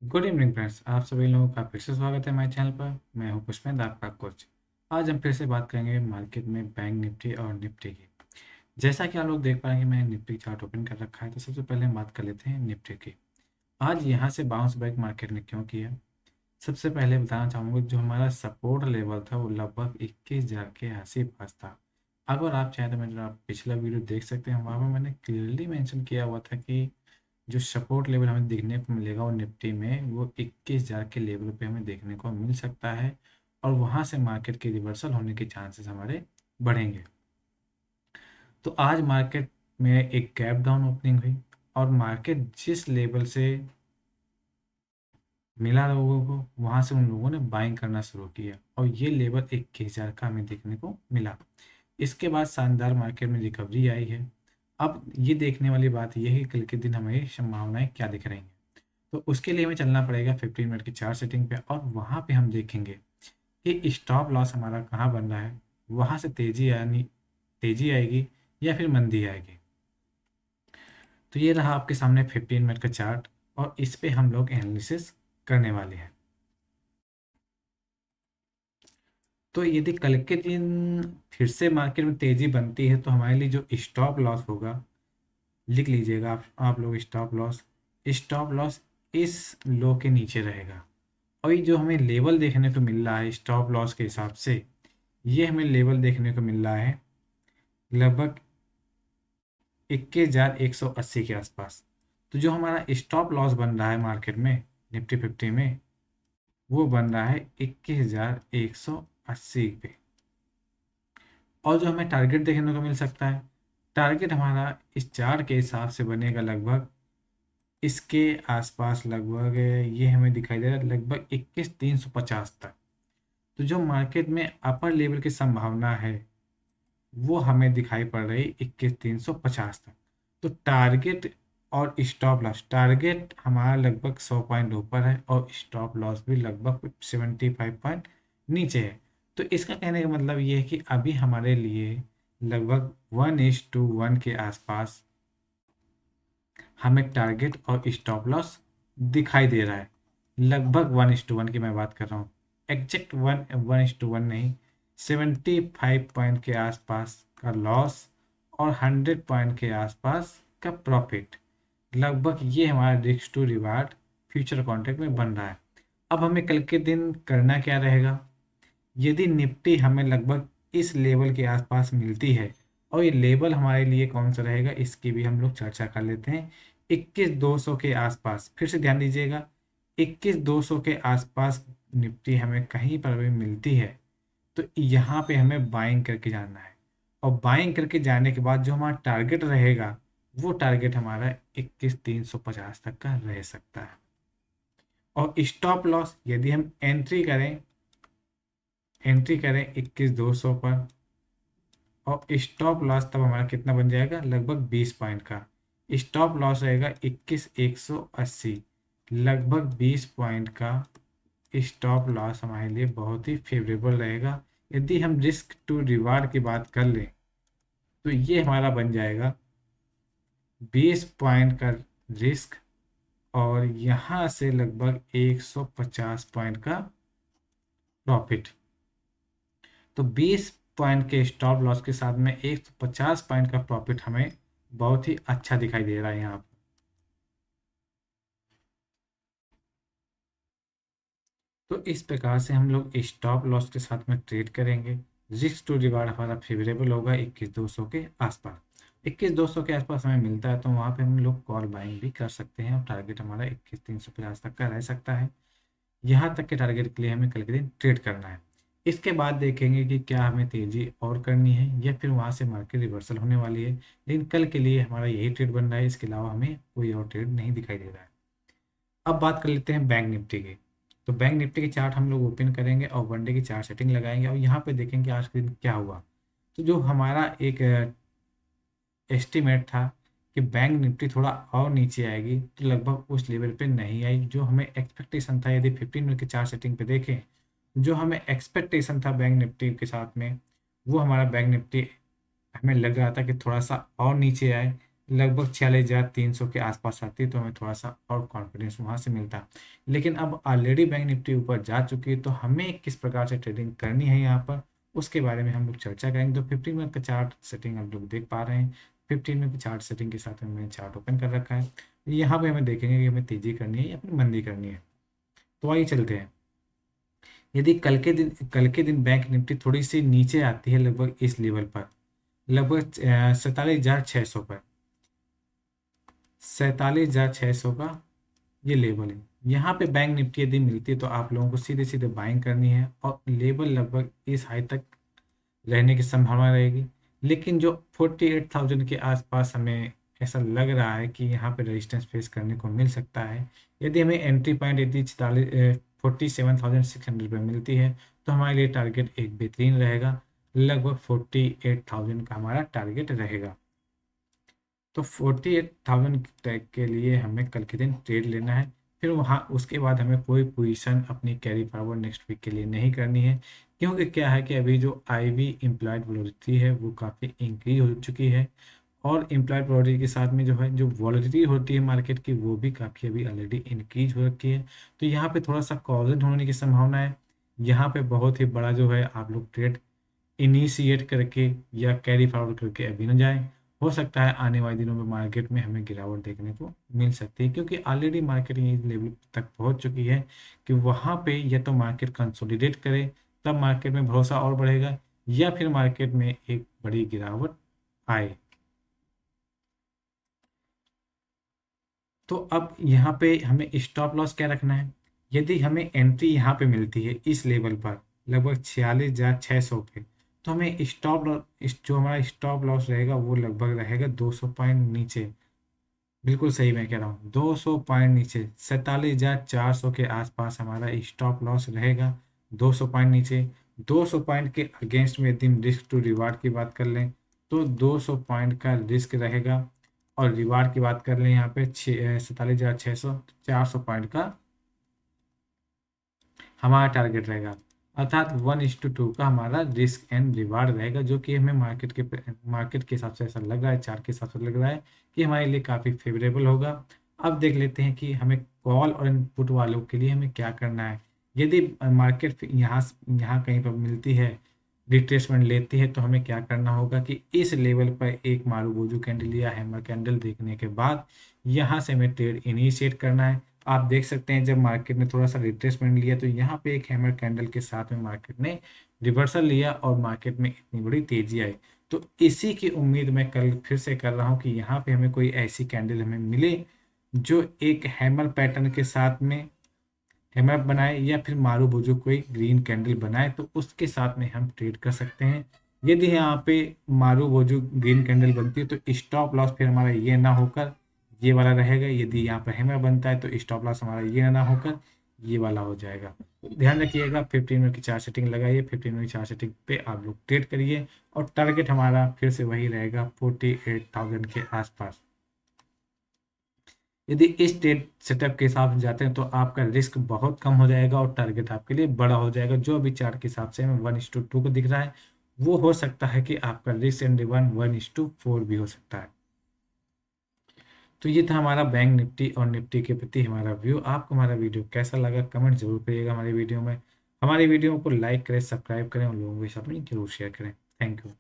Good evening friends, आप सभी लोगों का फिर से स्वागत है हमारे चैनल पर। मैं हूं पुष्पेंद्र, आपका कोच। आज हम फिर से बात करेंगे मार्केट में बैंक निफ्टी और निफ्टी की। जैसा कि आप लोग देख पाएंगे, मैंने निफ्टी चार्ट ओपन कर रखा है। तो सबसे पहले हम बात कर लेते हैं निफ्टी की। आज यहाँ से बाउंस बैक मार्केट ने क्यों किया, सबसे पहले बताना चाहूँगा। जो हमारा सपोर्ट लेवल था वो लगभग 21,000 के आस था। अगर आप चाहें तो मेरा पिछला वीडियो देख सकते हैं, वहाँ पर मैंने क्लियरली मेंशन किया हुआ था कि जो सपोर्ट लेवल हमें देखने को मिलेगा वो निफ्टी में वो 21,000 के लेवल पे हमें देखने को मिल सकता है, और वहाँ से मार्केट के रिवर्सल होने के चांसेस हमारे बढ़ेंगे। तो आज मार्केट में एक गैप डाउन ओपनिंग हुई, और मार्केट जिस लेवल से मिला लोगों को, वहाँ से उन लोगों ने बाइंग करना शुरू किया, और ये लेवल 21,000 का हमें देखने को मिला। इसके बाद शानदार मार्केट में रिकवरी आई है। अब ये देखने वाली बात यह है कि कल के दिन हमें संभावनाएं क्या दिख रही हैं। तो उसके लिए हमें चलना पड़ेगा 15 मिनट की चार्ट सेटिंग पे, और वहाँ पे हम देखेंगे कि स्टॉप लॉस हमारा कहाँ बन रहा है, वहाँ से तेजी आएगी या फिर मंदी आएगी। तो ये रहा आपके सामने 15 मिनट का चार्ट, और इस पे हम लोग एनालिसिस करने वाले हैं। तो यदि कल के दिन फिर से मार्केट में तेजी बनती है, तो हमारे लिए जो स्टॉप लॉस होगा, लिख लीजिएगा आप लोग। स्टॉप लॉस इस लो के नीचे रहेगा। और ये जो हमें लेवल देखने को मिल रहा है स्टॉप लॉस के हिसाब से, ये हमें लेवल देखने को मिल रहा है लगभग 21,180 के आसपास। तो जो हमारा स्टॉप लॉस बन रहा है मार्केट में निफ्टी 50 में, वो बन रहा है 21,180 पे। और जो हमें टारगेट देखने को मिल सकता है, टारगेट हमारा इस चार्ट के हिसाब से बनेगा लगभग इसके आसपास। लगभग ये हमें दिखाई दे रहा है लगभग 21,350 तक। तो जो मार्केट में अपर लेवल की संभावना है वो हमें दिखाई पड़ रही 21,350 तक। तो टारगेट और स्टॉप लॉस, टारगेट हमारा लगभग 100 पॉइंट ऊपर है, और स्टॉप लॉस भी लगभग 75 पॉइंट नीचे है। तो इसका कहने का मतलब ये है कि अभी हमारे लिए लगभग 1:1 के आसपास हमें टारगेट और स्टॉप लॉस दिखाई दे रहा है। लगभग 1:1 की मैं बात कर रहा हूँ, एग्जैक्ट 1:1 नहीं। 75 पॉइंट के आसपास का लॉस और 100 पॉइंट के आसपास का प्रॉफिट, लगभग ये हमारा risk to reward future contract में बन रहा है। अब हमें कल के दिन करना क्या रहेगा। यदि निफ्टी हमें लगभग इस लेवल के आसपास मिलती है, और ये लेवल हमारे लिए कौन सा रहेगा इसकी भी हम लोग चर्चा कर लेते हैं। 21,200 के आसपास, फिर से ध्यान दीजिएगा, 21,200 के आसपास निफ्टी हमें कहीं पर भी मिलती है, तो यहाँ पे हमें बाइंग करके जाना है। और बाइंग करके जाने के बाद जो हमारा टारगेट रहेगा, वो टारगेट हमारा 21,350 तक का रह सकता है। और स्टॉप लॉस यदि हम एंट्री करें 21,200 पर, और स्टॉप लॉस तब हमारा कितना बन जाएगा, लगभग 20 पॉइंट का स्टॉप लॉस रहेगा 21,180। लगभग 20 पॉइंट का स्टॉप लॉस हमारे लिए बहुत ही फेवरेबल रहेगा। यदि हम रिस्क टू रिवार्ड की बात कर लें, तो ये हमारा बन जाएगा 20 पॉइंट का रिस्क, और यहाँ से लगभग 150 पॉइंट का प्रॉफिट। तो 20 पॉइंट के स्टॉप लॉस के साथ में 150 पॉइंट का प्रॉफिट हमें बहुत ही अच्छा दिखाई दे रहा है यहाँ पर। तो इस प्रकार से हम लोग स्टॉप लॉस के साथ में ट्रेड करेंगे। रिस्क टू रिवार्ड हमारा फेवरेबल होगा 21,200 के आसपास। 21,200 के आसपास हमें मिलता है, तो वहाँ पे हम लोग कॉल बाइंग भी कर सकते हैं, और टारगेट हमारा 21,350 तक का रह सकता है। यहाँ तक के टारगेट के लिए हमें कल के दिन ट्रेड करना है। इसके बाद देखेंगे कि क्या हमें तेज़ी और करनी है, या फिर वहाँ से मार्केट रिवर्सल होने वाली है। लेकिन कल के लिए हमारा यही ट्रेड बन रहा है, इसके अलावा हमें कोई और ट्रेड नहीं दिखाई दे रहा है। अब बात कर लेते हैं बैंक निफ्टी की। तो बैंक निफ्टी की चार्ट हम लोग ओपन करेंगे, और वनडे की चार्ट सेटिंग लगाएंगे, और यहाँ पे देखेंगे आज के दिन क्या हुआ। तो जो हमारा एक एस्टिमेट था कि बैंक निफ्टी थोड़ा और नीचे आएगी, तो लगभग उस लेवल पे नहीं आई। जो हमें एक्सपेक्टेशन था, यदि 15 मिनट की चार्ट सेटिंग पे देखें, जो हमें एक्सपेक्टेशन था बैंक निफ्टी के साथ में, वो हमारा बैंक निफ्टी हमें लग रहा था कि थोड़ा सा और नीचे आए, लगभग 46,300 के आसपास आती तो हमें थोड़ा सा और कॉन्फिडेंस वहाँ से मिलता। लेकिन अब ऑलरेडी बैंक निफ्टी ऊपर जा चुकी है, तो हमें किस प्रकार से ट्रेडिंग करनी है यहाँ पर, उसके बारे में हम लोग चर्चा करेंगे। तो 15 मिनट का चार्ट सेटिंग आप लोग देख पा रहे हैं। 15 मिनट की चार्ट सेटिंग के साथ में मैंने चार्ट ओपन कर रखा है। यहाँ पे हमें देखेंगे कि हमें तेजी करनी है या फिर मंदी करनी है। तो आइए चलते हैं। यदि कल के दिन बैंक निफ्टी थोड़ी सी नीचे आती है, लगभग इस लेवल पर, लगभग 47,600 पर, 47,600 का ये लेवल है। यहाँ पे बैंक निफ्टी यदि मिलती है तो आप लोगों को सीधे सीधे बाइंग करनी है, और लेवल लगभग इस हाई तक रहने की संभावना रहेगी। लेकिन जो 48,000 के आसपास हमें ऐसा लग रहा है कि यहाँ पे रेजिस्टेंस फेस करने को मिल सकता है। यदि हमें एंट्री पॉइंट यदि 47,600 पे मिलती है, तो हमारे लिए टारगेट एक बेहतरीन रहेगा। लगभग 48,000 का हमारा टारगेट रहेगा। तो 48,000 टैग के लिए हमें कल के दिन ट्रेड लेना है। फिर वहाँ उसके बाद हमें कोई पोजीशन अपनी कैरी फॉरवर्ड नेक्स्ट वीक के लिए नहीं करनी है, क्योंकि क्या है कि अभी जो आईवी इम्प्लॉयड वॉलेटिलिटी है वो काफ़ी इंक्रीज हो चुकी है, और इम्प्लॉयड वॉलेटिलिटी के साथ में जो है जो वॉलेटिलिटी होती है मार्केट की वो भी काफ़ी अभी ऑलरेडी इंक्रीज हो रखी है। तो यहाँ पे थोड़ा सा कॉजन होने की संभावना है। यहाँ पे बहुत ही बड़ा जो है आप लोग ट्रेड इनिशिएट करके या कैरी फॉरवर्ड करके अभी न जाएं। हो सकता है आने वाले दिनों में मार्केट में हमें गिरावट देखने को मिल सकती है, क्योंकि ऑलरेडी मार्केट इस लेवल तक पहुंच चुकी है कि वहां पे या तो मार्केट कंसोलिडेट करे, तब मार्केट में भरोसा और बढ़ेगा, या फिर मार्केट में एक बड़ी गिरावट आए। तो अब यहाँ पे हमें स्टॉप लॉस क्या रखना है। यदि हमें एंट्री यहाँ पे मिलती है इस लेवल पर, लगभग 46,600 पे, तो हमें स्टॉप लॉस, जो हमारा स्टॉप लॉस रहेगा वो लगभग रहेगा 200 पॉइंट नीचे। बिल्कुल सही मैं कह रहा हूँ, 200 पॉइंट नीचे, 47,400 के आसपास हमारा स्टॉप लॉस रहेगा। 200 पॉइंट नीचे, 200 पॉइंट के अगेंस्ट में यदि हम रिस्क टू रिवार्ड की बात कर लें तो 200 पॉइंट का रिस्क रहेगा, और रिवार्ड की बात कर लें यहाँ पे 47,600, 400 पॉइंट का हमारा टारगेट रहेगा। अर्थात 1:2 का हमारा रिस्क एंड रिवार्ड रहेगा, जो कि हमें मार्केट के हिसाब से ऐसा लग रहा है, चार्ट के हिसाब से लग रहा है कि हमारे लिए काफ़ी फेवरेबल होगा। अब देख लेते हैं कि हमें कॉल और इनपुट वालों के लिए हमें क्या करना है। यदि मार्केट यहाँ यहाँ कहीं पर मिलती है, रिट्रेसमेंट लेती है, तो हमें क्या करना होगा कि इस लेवल पर एक मारूबोजू कैंडल या हैमर कैंडल देखने के बाद यहाँ से हमें ट्रेड इनिशिएट करना है। आप देख सकते हैं जब मार्केट ने थोड़ा सा रिट्रेसमेंट लिया तो यहाँ पे एक हैमर कैंडल के साथ में मार्केट ने रिवर्सल लिया और मार्केट में इतनी बड़ी तेजी आई। तो इसी की उम्मीद मैं कल फिर से कर रहा हूँ कि यहाँ पे हमें कोई ऐसी कैंडल हमें मिले जो एक हैमर पैटर्न के साथ में हैमर बनाए, या फिर मारूबोजू कोई ग्रीन कैंडल बनाए, तो उसके साथ में हम ट्रेड कर सकते हैं। यदि यहाँ पे मारूबोजू ग्रीन कैंडल बनती है तो स्टॉप लॉस फिर हमारा ये ना होकर ये वाला रहेगा। यदि यहाँ पर हैमर बनता है तो स्टॉप लॉस हमारा ये ना होकर ये वाला हो जाएगा। तो ध्यान रखिएगा, 15 मिनट की चार्ट सेटिंग लगाइए, 15 मिनट की चार्ट सेटिंग पे आप लोग ट्रेड करिए, और टारगेट हमारा फिर से वही रहेगा 48,000 के आसपास। यदि इस ट्रेड सेटअप के हिसाब से जाते हैं तो आपका रिस्क बहुत कम हो जाएगा और टारगेट आपके लिए बड़ा हो जाएगा। जो अभी चार्ट के हिसाब से हमें 1:2 को दिख रहा है, वो हो सकता है कि आपका रिस्क एंड रिवॉर्ड 1:4 भी हो सकता है। तो ये था हमारा बैंक निफ्टी और निफ्टी के प्रति हमारा व्यू। आपको हमारा वीडियो कैसा लगा कमेंट जरूर करिएगा हमारे वीडियो में। हमारे वीडियो को लाइक करें, सब्सक्राइब करें और लोगों के साथ में जरूर शेयर करें। Thank you.